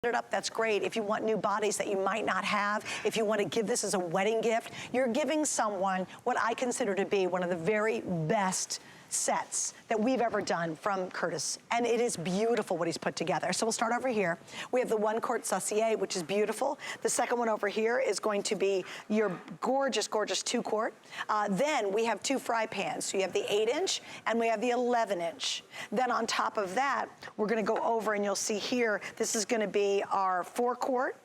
it up, that's great. If you want new bodies that you might not have, if you want to give this as a wedding gift, you're giving someone what I consider to be one of the very best sets that we've ever done from Curtis. And it is beautiful what he's put together. So we'll start over here. We have the one Quart Saucier, which is beautiful. The second one over here is going to be your gorgeous, gorgeous 2 quart. Then we have 2 fry pans. So you have the 8-inch and we have the 11-inch. Then on top of that, we're gonna go over and you'll see here, this is gonna be our 4 quart.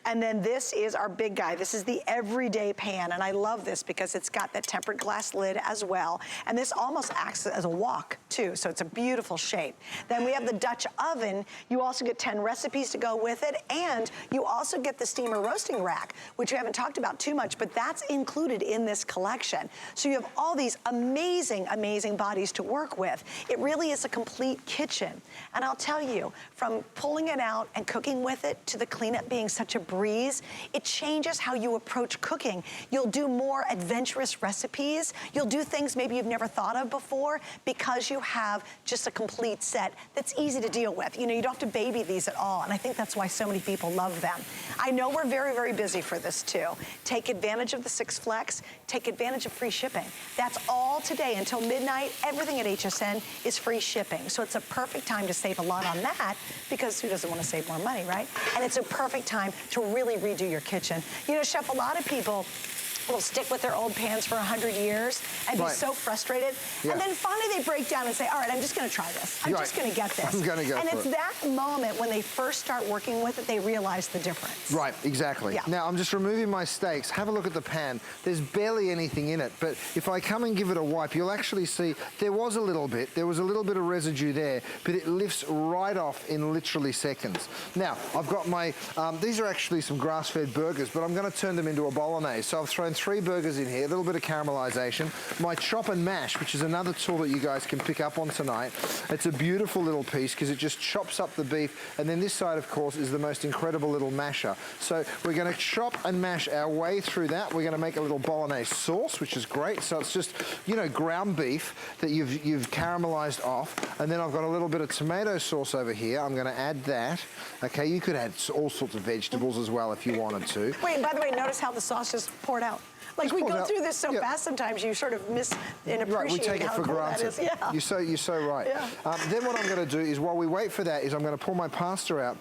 And then this is our big guy. This is the everyday pan, and I love this because it's got that tempered glass lid as well. And this almost acts as a wok too, so it's a beautiful shape. Then we have the Dutch oven. You also get 10 recipes to go with it, and you also get the steamer roasting rack, which we haven't talked about too much, but that's included in this collection. So you have all these amazing, amazing bodies to work with. It really is a complete kitchen. And I'll tell you, from pulling it out and cooking with it to the cleanup being such a breeze, it changes how you approach cooking. You'll do more adventurous recipes. You'll do things maybe you've never thought of before because you have just a complete set that's easy to deal with. You know, you don't have to baby these at all, and I think that's why so many people love them. I know we're very, very busy for this too. Take advantage of the 6 Flex. Take advantage of free shipping. That's all today until midnight. Everything at HSN is free shipping. So it's a perfect time to save a lot on that because who doesn't want to save more money, right? And it's a perfect time to really redo your kitchen. You know, Chef, a lot of people will stick with their old pans for 100 years and be so frustrated. Yeah. And then finally they break down and say, all right, I'm just gonna try this. I'm just gonna get this. I'm gonna go and for it's that moment when they first start working with it, they realize the difference. Right, exactly. Yeah. Now I'm just removing my steaks. Have a look at the pan. There's barely anything in it, but if I come and give it a wipe, you'll actually see there was a little bit of residue there, but it lifts right off in literally seconds. Now, I've got my, these are actually some grass-fed burgers, but I'm gonna turn them into a bolognese. So I've thrown 3 burgers in here, a little bit of caramelization. My chop and mash, which is another tool that you guys can pick up on tonight. It's a beautiful little piece because it just chops up the beef. And then this side, of course, is the most incredible little masher. So we're gonna chop and mash our way through that. We're gonna make a little bolognese sauce, which is great. So it's just, you know, ground beef that you've caramelized off. And then I've got a little bit of tomato sauce over here. I'm gonna add that. Okay, you could add all sorts of vegetables as well if you wanted to. Wait, by the way, notice how the sauce just poured out. Like we go through this so fast sometimes you sort of miss and appreciate right, we take it for granted. Yeah. You're so right. Yeah. Then what I'm going to do is while we wait for that is I'm going to pull my pasta out.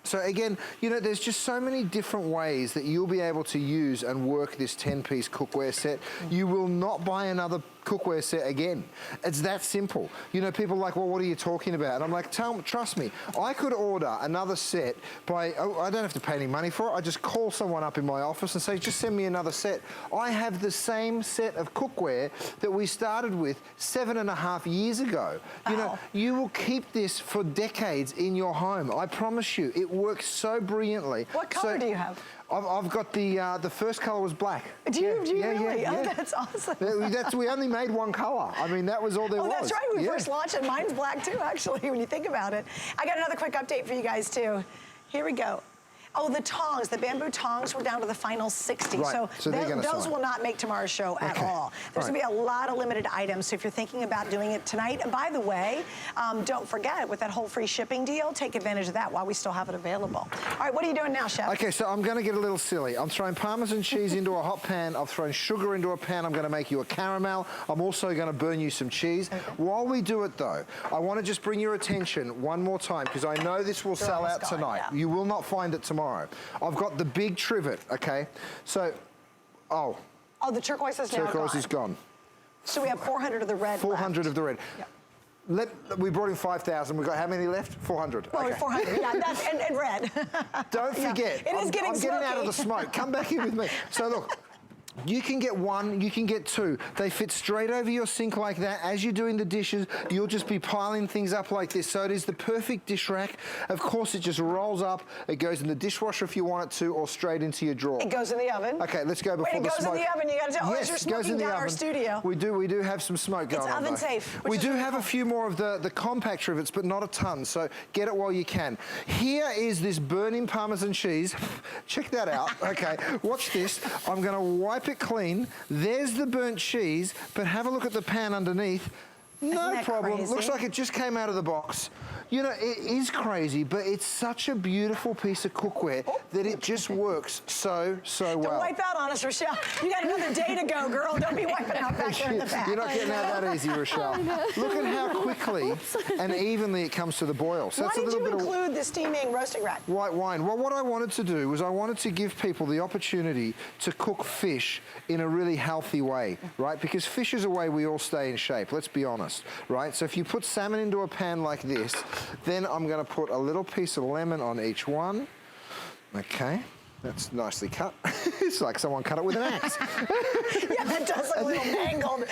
So again, you know, there's just so many different ways that you'll be able to use and work this 10-piece cookware set. You will not buy another cookware set again. It's that simple. You know, people are like, well, what are you talking about? And I'm like, trust me, I could order another set by, I don't have to pay any money for it. I just call someone up in my office and say, just send me another set. I have the same set of cookware that we started with 7.5 years ago. You know, you will keep this for decades in your home. I promise you, it works so brilliantly. What color do you have? I've got the first color was black. Do you really? Oh, that's awesome. We only made 1 color. I mean, that was all there was. Oh, that's right. We first launched it. Mine's black too, actually, when you think about it. I got another quick update for you guys too. Here we go. Oh, the tongs, the bamboo tongs were down to the final 60. Right. So those will not make tomorrow's show at all. There's gonna be a lot of limited items, so if you're thinking about doing it tonight, and by the way, don't forget, with that whole free shipping deal, take advantage of that while we still have it available. All right, what are you doing now, Chef? Okay, so I'm gonna get a little silly. I'm throwing Parmesan cheese into a hot pan. I've thrown sugar into a pan. I'm gonna make you a caramel. I'm also gonna burn you some cheese. Okay. While we do it though, I wanna just bring your attention one more time, because I know this will sell out tonight. Yeah. You will not find it tomorrow. I've got the big trivet, okay? So, oh, the turquoise is now gone. Turquoise is gone. So we have 400 of the red 400 left. of the red. Yep. We brought in 5,000. We've got how many left? 400. Well, okay. 400, yeah, that's, and red. Don't forget. It is getting I'm getting out of the smoke. Come back here with me. So look. You can get 1, you can get 2. They fit straight over your sink like that. As you're doing the dishes, you'll just be piling things up like this. So it is the perfect dish rack. Of course, it just rolls up. It goes in the dishwasher if you want it to, or straight into your drawer. It goes in the oven. Okay, let's go before the smoke. It goes in the oven. You got to tell us you're smoking down our studio. We do have some smoke going on. It's oven safe. We do have a few more of the compact trivets, but not a ton. So get it while you can. Here is this burning Parmesan cheese. Check that out. Okay, watch this. I'm going to wipe it clean. There's the burnt cheese, but have a look at the pan underneath. No problem. Crazy? Looks like it just came out of the box. You know, it is crazy, but it's such a beautiful piece of cookware that it just works so well. Don't wipe out on us, Rochelle. You got another day to go, girl. Don't be wiping out back there in the back. You're not getting out that easy, Rochelle. Look at how quickly and evenly it comes to the boil. So why did you include the steaming roasting rack? White wine. Well, what I wanted to do was I wanted to give people the opportunity to cook fish in a really healthy way, right? Because fish is a way we all stay in shape, let's be honest, right? So if you put salmon into a pan like this, then I'm going to put a little piece of lemon on each one. Okay. That's nicely cut. It's like someone cut it with an axe. Yeah, that does look a little mangled.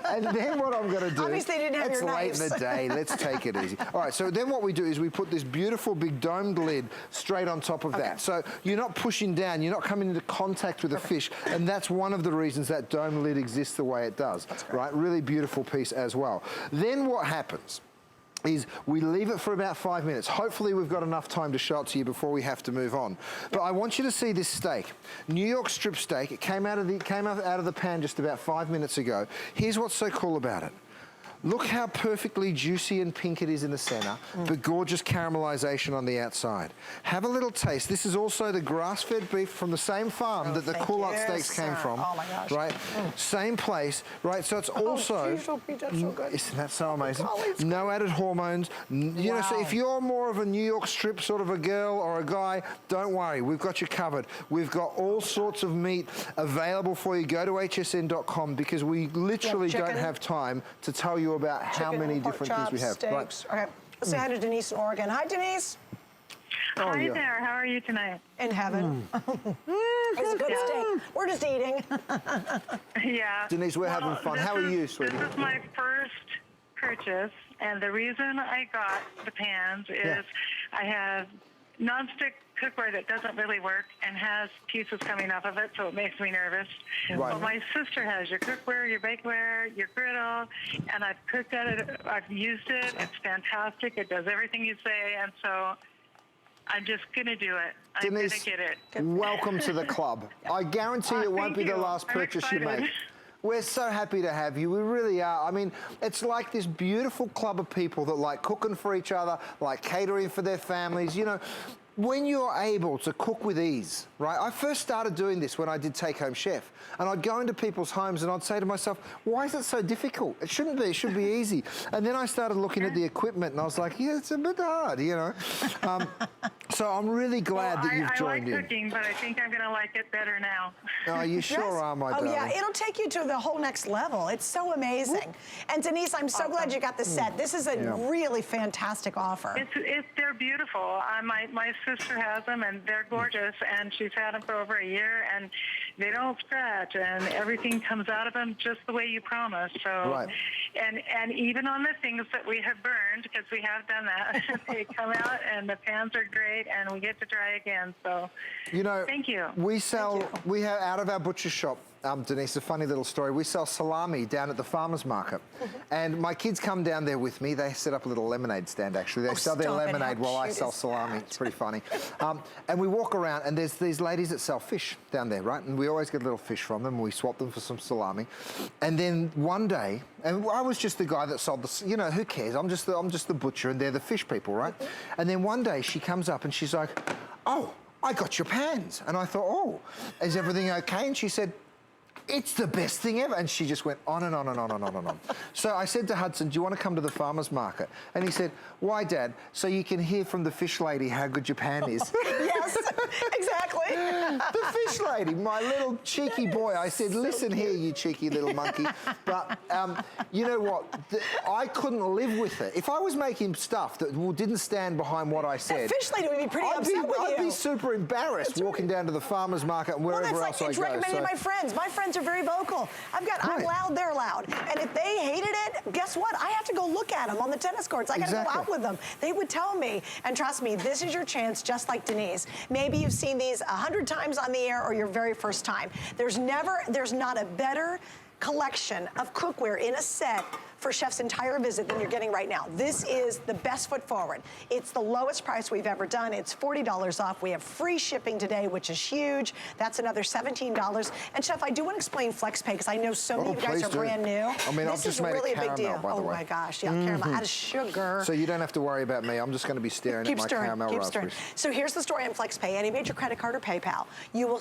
And then what I'm going to do... Obviously, they didn't have your knives. It's late in the day. Let's take it easy. All right, so then what we do is we put this beautiful big domed lid straight on top of that. So you're not pushing down. You're not coming into contact with the fish. And that's one of the reasons that domed lid exists the way it does. Right? Really beautiful piece as well. Then what happens is we leave it for about 5 minutes. Hopefully we've got enough time to show it to you before we have to move on. But I want you to see this steak. New York strip steak. It came out of the pan just about 5 minutes ago. Here's what's so cool about it. Look how perfectly juicy and pink it is in the center, but gorgeous caramelization on the outside. Have a little taste. This is also the grass-fed beef from the same farm that the Quart steaks came from. Oh my gosh. Right? Same place, right? So it's also... Geez, that's so good. Isn't that so amazing? No added hormones. You know, so if you're more of a New York strip sort of a girl or a guy, don't worry. We've got you covered. We've got all sorts of meat available for you. Go to hsn.com because we literally don't have time to tell you about how many different things we have. Steaks. Right. Okay. Let's say hi to Denise in Oregon. Hi, Denise. Hi there. How are you tonight? In heaven. It's a good steak. We're just eating. Yeah. Denise, we're having fun. How are you, sweetie? This is my first purchase, and the reason I got the pans is I have nonstick cookware that doesn't really work and has pieces coming off of it, so it makes me nervous. Right. But my sister has your cookware, your bakeware, your griddle, and I've cooked at it. I've used it. It's fantastic. It does everything you say, and so I'm just going to do it. I'm going to get it. Welcome to the club. I guarantee it won't be the last purchase you make. We're so happy to have you. We really are. I mean, it's like this beautiful club of people that like cooking for each other, like catering for their families. You know, when you're able to cook with ease, right? I first started doing this when I did Take Home Chef. And I'd go into people's homes and I'd say to myself, why is it so difficult? It shouldn't be, it should be easy. And then I started looking at the equipment and I was like, yeah, it's a bit hard, you know. So I'm really glad that you've joined in. I like cooking, but I think I'm going to like it better now. Oh, you sure are, my darling. Oh, yeah, it'll take you to the whole next level. It's so amazing. And Denise, I'm so glad you got the set. This is a really fantastic offer. They're beautiful. My sister has them, and they're gorgeous, and she's had them for over a year, and they don't scratch, and everything comes out of them just the way you promised. So, and even on the things that we have burned, because we have done that, they come out, and the pans are great, and we get to try again. So, you know, thank you. We have out of our butcher shop, Denise, a funny little story. We sell salami down at the farmer's market. And my kids come down there with me. They set up a little lemonade stand, actually. They sell their lemonade while I sell salami. It's pretty funny. And we walk around, and there's these ladies that sell fish down there, right? And we always get a little fish from them, and we swap them for some salami. And then one day, and I was just the guy that sold the, you know, who cares? I'm just the butcher, and they're the fish people, right? And then one day, she comes up, and she's like, oh, I got your pans. And I thought, oh, is everything okay? And she said, it's the best thing ever. And she just went on and on and on and on and on. So I said to Hudson, do you want to come to the farmer's market? And he said, why, Dad? So you can hear from the fish lady how good your pan is. Yes, exactly. The fish lady, my little cheeky boy. I said, listen here, you cheeky little monkey. But you know what? I couldn't live with it. If I was making stuff that didn't stand behind what I said, that fish lady would be pretty upset with you. I'd be super embarrassed walking down to the farmer's market and wherever else I go. It's recommended my friends. My friends are very vocal. I'm loud, they're loud. And if they hated it, guess what? I have to go look at them on the tennis courts. I got to go out with them. They would tell me. And trust me, this is your chance, just like Denise. Maybe you've seen these 100 times on the air or your very first time. There's not a better collection of cookware in a set for Chef's entire visit than you're getting right now. This is the best foot forward. It's the lowest price we've ever done. It's $40 off. We have free shipping today, which is huge. That's another $17. And Chef, I do want to explain FlexPay because I know so many of you guys are brand new. I mean, I've just made really a caramel, big deal. by the way. Oh my gosh, yeah, caramel. Add sugar. So you don't have to worry about me. I'm just going to be staring at my caramel raspberries. So here's the story on FlexPay. Any major credit card or PayPal, you will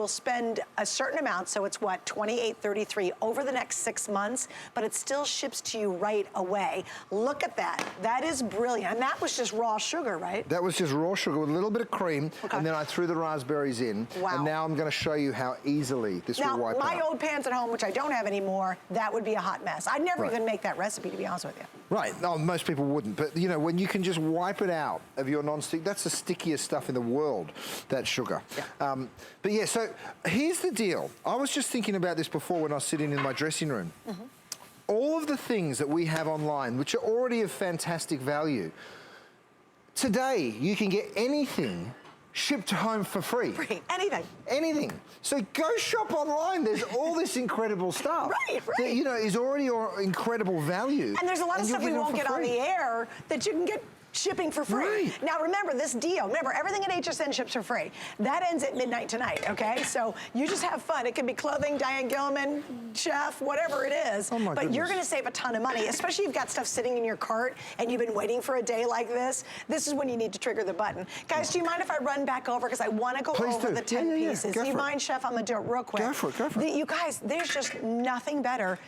spend a certain amount. So it's what, $28.33 over the next 6 months, but it still ships to you right away. Look at that. That is brilliant. And that was just raw sugar, right? That was just raw sugar with a little bit of cream, and then I threw the raspberries in. Wow. And now I'm going to show you how easily this will wipe out. Now, my old pans at home, which I don't have anymore, that would be a hot mess. I'd never even make that recipe, to be honest with you. Right. No, most people wouldn't. But, you know, when you can just wipe it out of your non-stick, that's the stickiest stuff in the world, that sugar. Yeah. But, yeah, so here's the deal. I was just thinking about this before when I was sitting in my dressing room. All of the things that we have online, which are already of fantastic value, today you can get anything shipped home for free. Anything. Anything. So go shop online. There's all this incredible stuff. Right. That, you know, is already incredible value. And there's a lot of stuff we won't get on the air that you can get shipping for free. Right. Now remember this deal. Remember, everything at HSN ships for free. That ends at midnight tonight, okay? So you just have fun. It could be clothing, Diane Gilman, Chef, whatever it is. Oh my but goodness. You're going to save a ton of money, especially if you've got stuff sitting in your cart and you've been waiting for a day like this. This is when you need to trigger the button. Guys, do you mind if I run back over? Because I want to go over the 10 pieces. Do you mind, Chef? I'm going to do it real quick. Go for it, go for it. You guys, there's just nothing better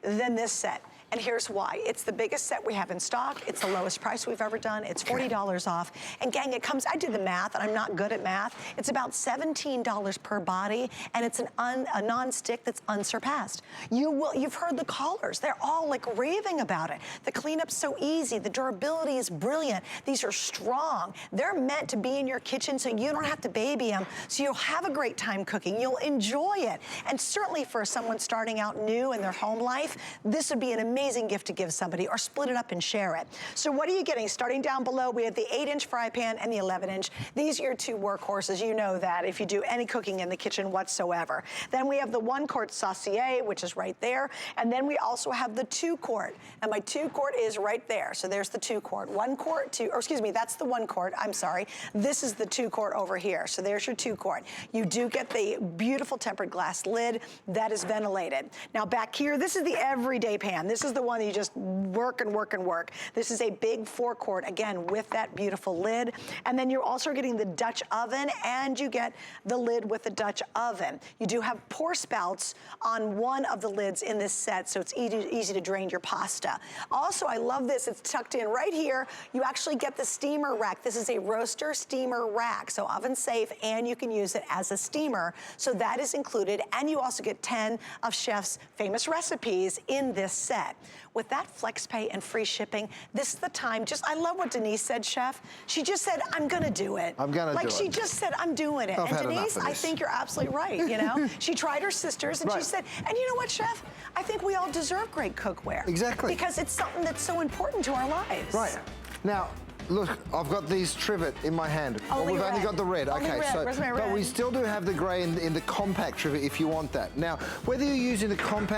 than this set. And here's why. It's the biggest set we have in stock. It's the lowest price we've ever done. It's $40 off. And gang, it comes, I did the math, and I'm not good at math. It's about $17 per body, and it's a non-stick that's unsurpassed. You've heard the callers. They're all like raving about it. The cleanup's so easy. The durability is brilliant. These are strong. They're meant to be in your kitchen so you don't have to baby them. So you'll have a great time cooking. You'll enjoy it. And certainly for someone starting out new in their home life, this would be an amazing gift to give somebody, or split it up and share it. So what are you getting? Starting down below, we have the 8-inch fry pan and the 11-inch. These are your two workhorses. You know that if you do any cooking in the kitchen whatsoever. Then we have the 1 quart saucier, which is right there. And then we also have the 2 quart. And my 2 quart is right there. So there's the 2 quart. 1 quart, or excuse me, that's the 1 quart. I'm sorry. This is the 2 quart over here. So there's your 2 quart. You do get the beautiful tempered glass lid that is ventilated. Now back here, this is the everyday pan. This is the one that you just work and work and work. This is a big 4 quart, again, with that beautiful lid. And then you're also getting the Dutch oven, and you get the lid with the Dutch oven. You do have pour spouts on one of the lids in this set, so it's easy to drain your pasta. Also, I love this. It's tucked in right here. You actually get the steamer rack. This is a roaster steamer rack, so oven safe, and you can use it as a steamer. So that is included, and you also get 10 of Chef's famous recipes in this set. With that FlexPay and free shipping, this is the time. I love what Denise said, Chef. She just said, I'm gonna do it. I'm gonna do it. Like she just said, I'm doing it. I've had And enough Denise, of I this. think you're absolutely right, you know? She tried her sisters and she said, and you know what, Chef? I think we all deserve great cookware. Exactly. Because it's something that's so important to our lives. Right. Now, look, I've got these trivet in my hand. We've only got the red. Only okay, red. so Where's my but red? we still do have the grey in the compact trivet if you want that. Now, whether you're using the compact